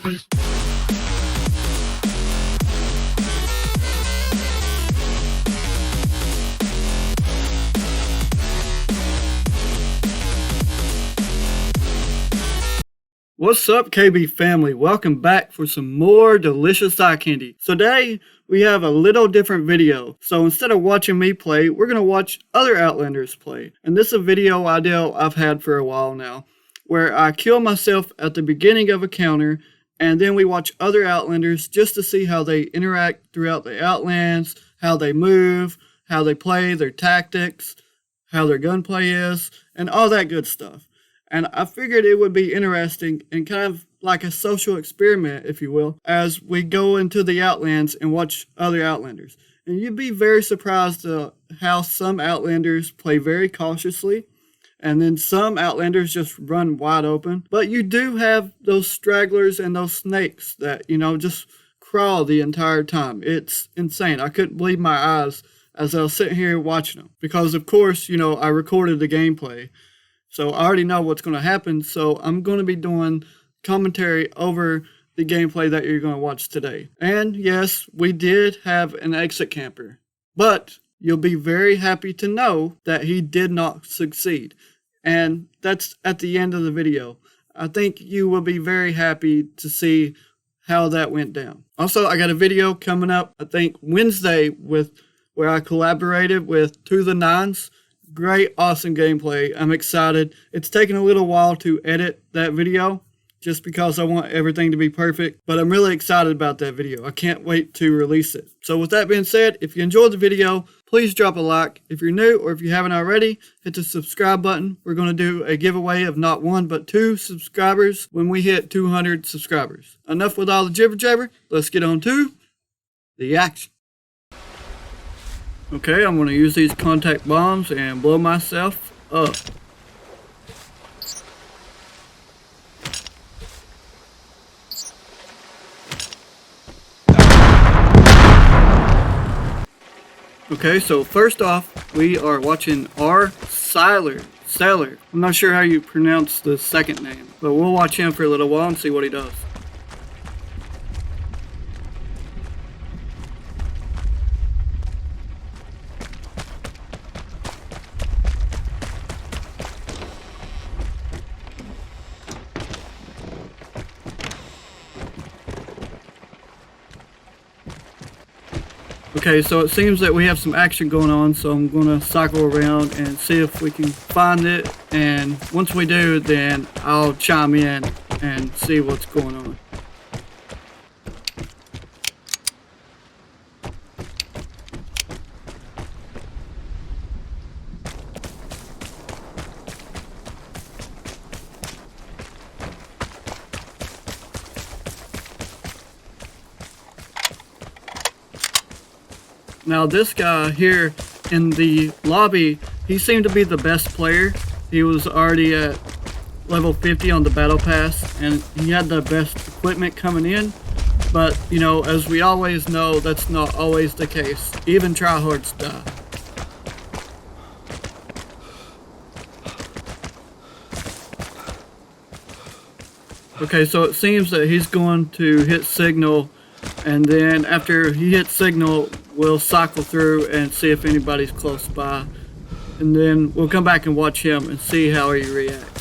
What's up, KB family? Welcome back for some more delicious eye candy. Today, we have a little different video. So instead of watching me play, we're going to watch other Outlanders play. And this is a video idea I've had for a while now, where I kill myself at the beginning of a counter, and then we watch other Outlanders just to see how they interact throughout the Outlands, how they move, how they play, their tactics, how their gunplay is, and all that good stuff. And I figured it would be interesting and kind of like a social experiment, if you will, as we go into the Outlands and watch other Outlanders. And you'd be very surprised how some Outlanders play very cautiously, and then some Outlanders just run wide open. But you do have those stragglers and those snakes that, just crawl the entire time. It's insane. I couldn't believe my eyes as I was sitting here watching them. Because, of course, I recorded the gameplay. So I already know what's going to happen, so I'm going to be doing commentary over the gameplay that you're going to watch today. And yes, we did have an exit camper, but you'll be very happy to know that he did not succeed. And that's at the end of the video. I think you will be very happy to see how that went down. Also, I got a video coming up, I think Wednesday, where I collaborated with To The Nines. Great, awesome gameplay. I'm excited. It's taken a little while to edit that video just because I want everything to be perfect, but I'm really excited about that video. I can't wait to release it. So with that being said, if you enjoyed the video, please drop a like. If you're new or if you haven't already, hit the subscribe button. We're going to do a giveaway of not 1 but 2 subscribers when we hit 200 subscribers. Enough with all the jibber jabber. Let's get on to the action. Okay, I'm going to use these contact bombs and blow myself up. Okay, so first off, we are watching R. Seller. I'm not sure how you pronounce the second name, but we'll watch him for a little while and see what he does. Okay, so it seems that we have some action going on, so I'm going to cycle around and see if we can find it, and once we do, then I'll chime in and see what's going on. Now this guy here in the lobby, he seemed to be the best player. He was already at level 50 on the battle pass, and he had the best equipment coming in. But, as we always know, that's not always the case. Even tryhards die. Okay, so it seems that he's going to hit signal, and then after he hits signal, we'll cycle through and see if anybody's close by, and then we'll come back and watch him and see how he reacts.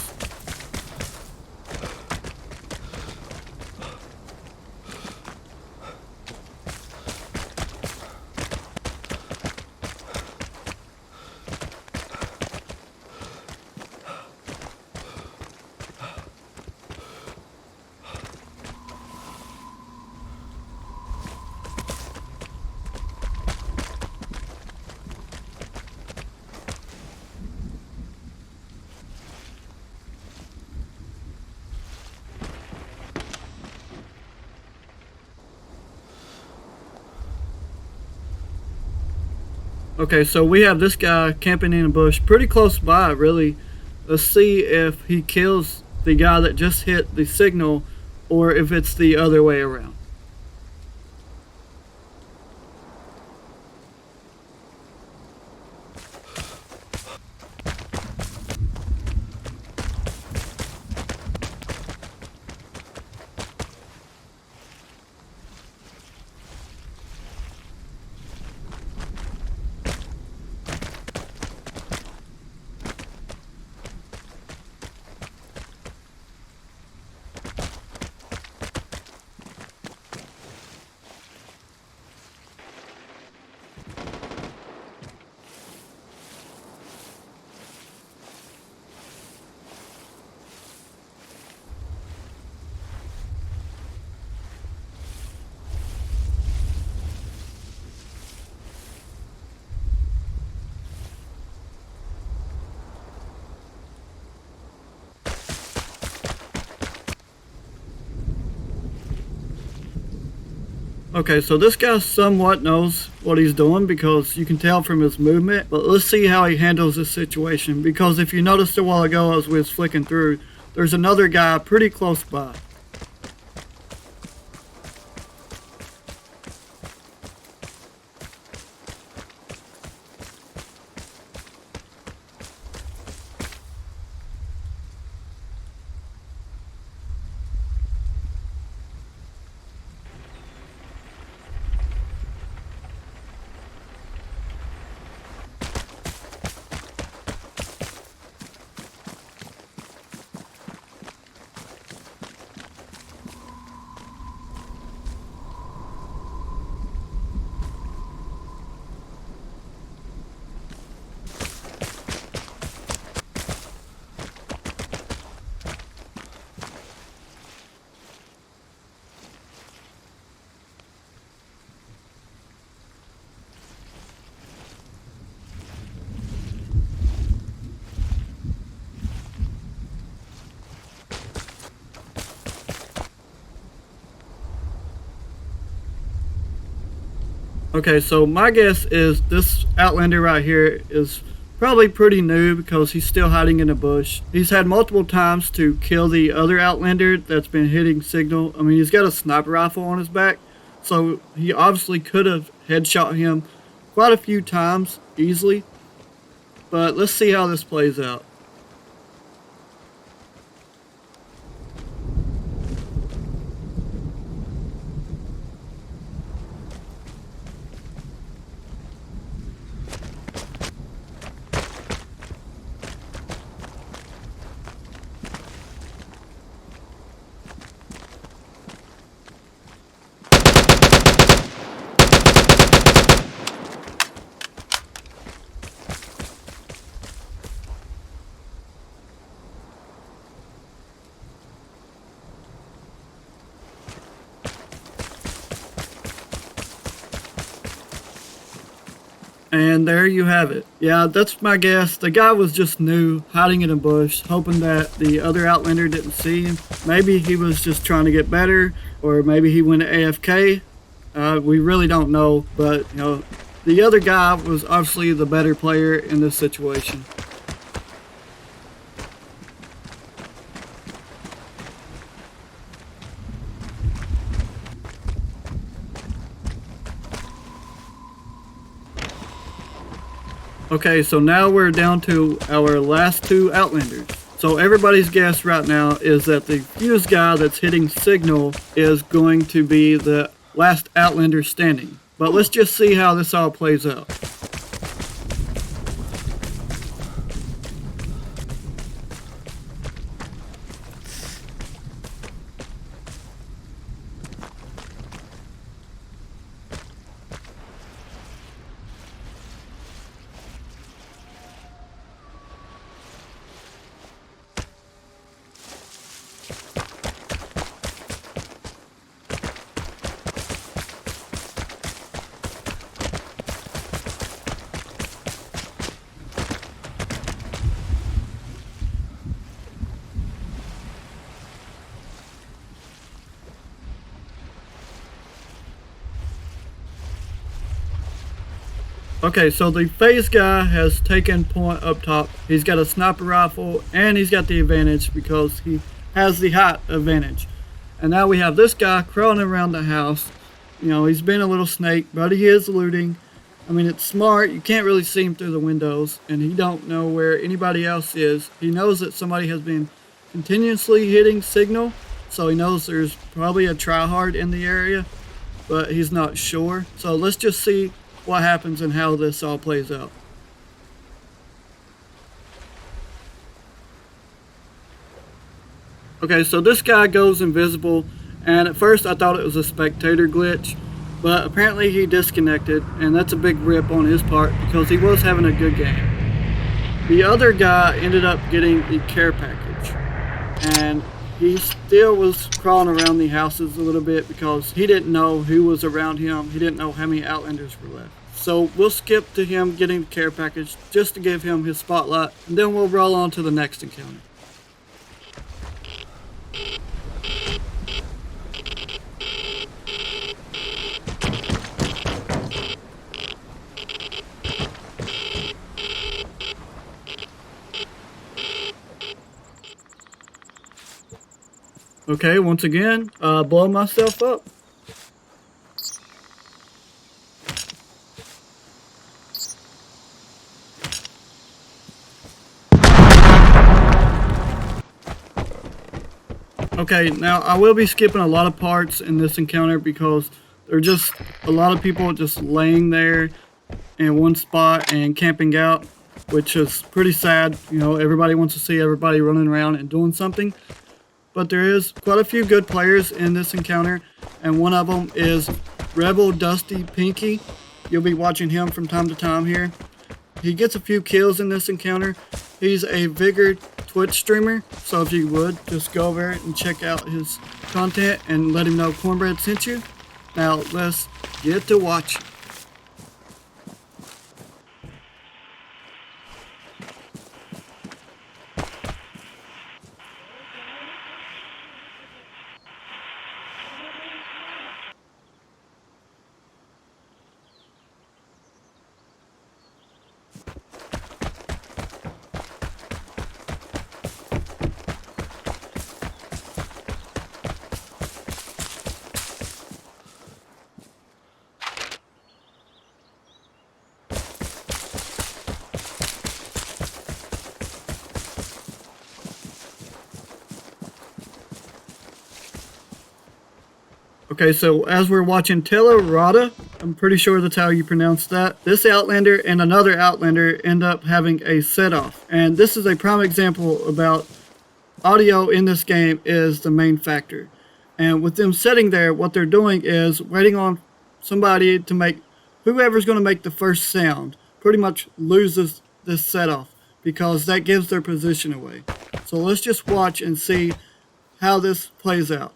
Okay, so we have this guy camping in a bush pretty close by, really. Let's see if he kills the guy that just hit the signal or if it's the other way around. Okay, so this guy somewhat knows what he's doing because you can tell from his movement, but let's see how he handles this situation, because if you noticed a while ago as we was flicking through, there's another guy pretty close by. Okay, so my guess is this Outlander right here is probably pretty new because he's still hiding in a bush. He's had multiple times to kill the other Outlander that's been hitting signal. I mean, he's got a sniper rifle on his back, so he obviously could have headshot him quite a few times easily. But let's see how this plays out. And there you have it. Yeah, that's my guess. The guy was just new, hiding in a bush, hoping that the other Outlander didn't see him. Maybe he was just trying to get better, or maybe he went to AFK. We really don't know, but you know, the other guy was obviously the better player in this situation. Okay, so now we're down to our last two Outlanders. So everybody's guess right now is that the fuse guy that's hitting signal is going to be the last Outlander standing. But let's just see how this all plays out. Okay, so the phase guy has taken point up top. He's got a sniper rifle and he's got the advantage because he has the height advantage. And now we have this guy crawling around the house. You know, he's been a little snake, but he is looting. I mean, it's smart. You can't really see him through the windows, and he don't know where anybody else is. He knows that somebody has been continuously hitting signal, so he knows there's probably a tryhard in the area, but he's not sure. So let's just see what happens and how this all plays out. Okay, so this guy goes invisible, and at first I thought it was a spectator glitch, but apparently he disconnected, and that's a big rip on his part because he was having a good game. The other guy ended up getting the care package, and he still was crawling around the houses a little bit because he didn't know who was around him. He didn't know how many Outlanders were left. So we'll skip to him getting the care package just to give him his spotlight, and then we'll roll on to the next encounter. Okay, once again, blow myself up. Okay, now I will be skipping a lot of parts in this encounter because there are just a lot of people just laying there in one spot and camping out, which is pretty sad. You know, everybody wants to see everybody running around and doing something. But there is quite a few good players in this encounter, and one of them is Rebel Dusty Pinky. You'll be watching him from time to time here. He gets a few kills in this encounter. He's a Vigor Twitch streamer, so if you would, just go over and check out his content and let him know Cornbread sent you. Now, let's get to watching. Okay, so as we're watching Telerata, I'm pretty sure that's how you pronounce that. This Outlander and another Outlander end up having a set-off. And this is a prime example about audio in this game is the main factor. And with them sitting there, what they're doing is waiting on somebody to make, whoever's going to make the first sound, pretty much loses this set-off because that gives their position away. So let's just watch and see how this plays out.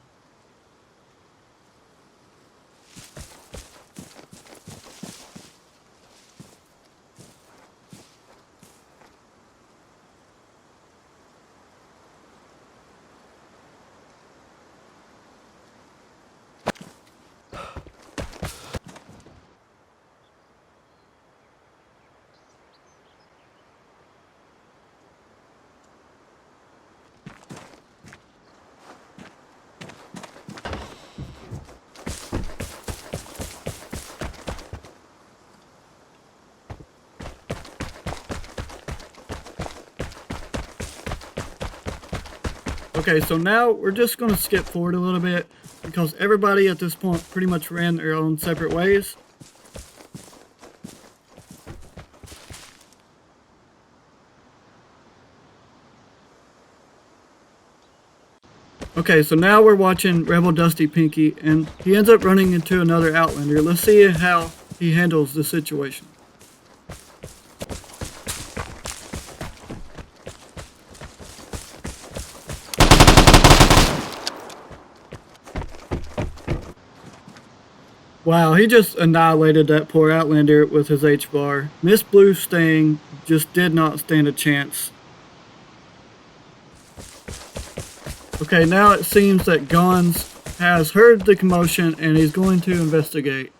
Okay, so now we're just going to skip forward a little bit because everybody at this point pretty much ran their own separate ways. Okay, so now we're watching Rebel Dusty Pinky, and he ends up running into another Outlander. Let's see how he handles the situation. Wow, he just annihilated that poor Outlander with his H-bar. Miss Blue Sting just did not stand a chance. Okay, now it seems that Gons has heard the commotion and he's going to investigate.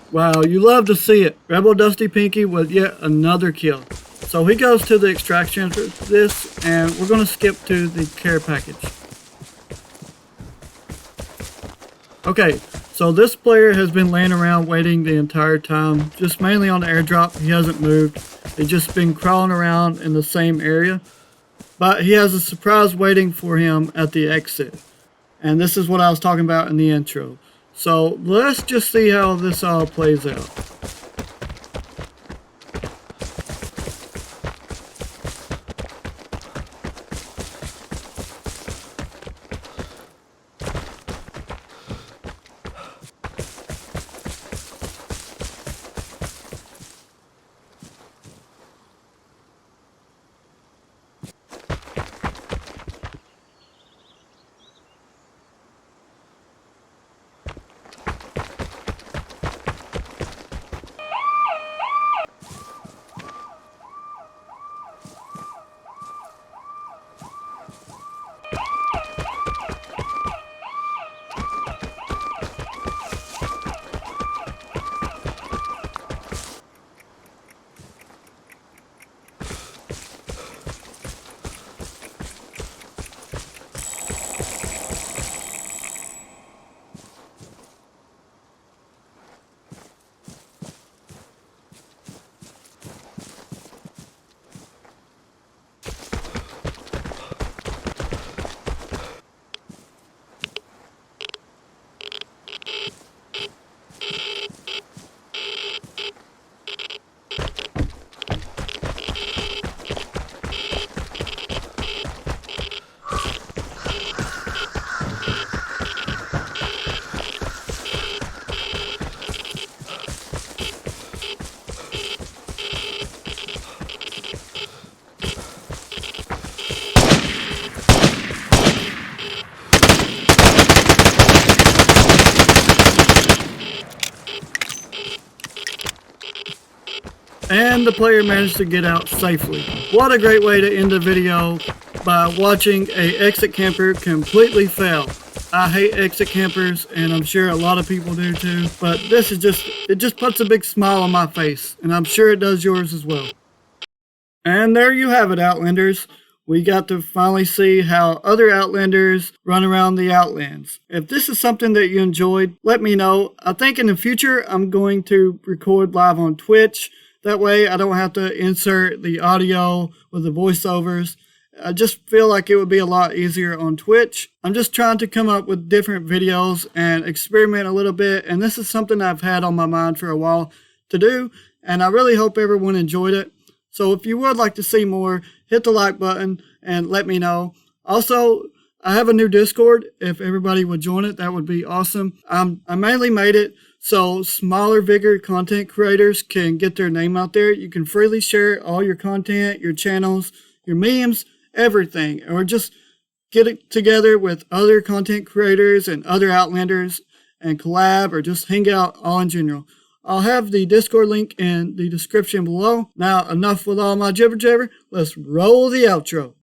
Wow, you love to see it. Rebel Dusty Pinky with yet another kill. So he goes to the extraction for this, and we're going to skip to the care package. Okay, so this player has been laying around waiting the entire time, just mainly on the airdrop. He hasn't moved. He's just been crawling around in the same area. But he has a surprise waiting for him at the exit. And this is what I was talking about in the intro. So let's just see how this all plays out. and the player managed to get out safely. What a great way to end the video, by watching a exit camper completely fail. I hate exit campers, and I'm sure a lot of people do too, but this is it just puts a big smile on my face, and I'm sure it does yours as well. And there you have it, Outlanders. We got to finally see how other Outlanders run around the Outlands. If this is something that you enjoyed, let me know. I think in the future I'm going to record live on Twitch. That way I don't have to insert the audio with the voiceovers. I just feel like it would be a lot easier on Twitch. I'm just trying to come up with different videos and experiment a little bit, and this is something I've had on my mind for a while to do, and I really hope everyone enjoyed it. So if you would like to see more, hit the like button and let me know. Also, I have a new Discord. If everybody would join it, that would be awesome. I mainly made it so smaller Vigor content creators can get their name out there. You can freely share all your content, your channels, your memes, everything, or just get it together with other content creators and other Outlanders and collab, or just hang out all in general. I'll have the Discord link in the description below. Now, enough with all my jibber jabber. Let's roll the outro.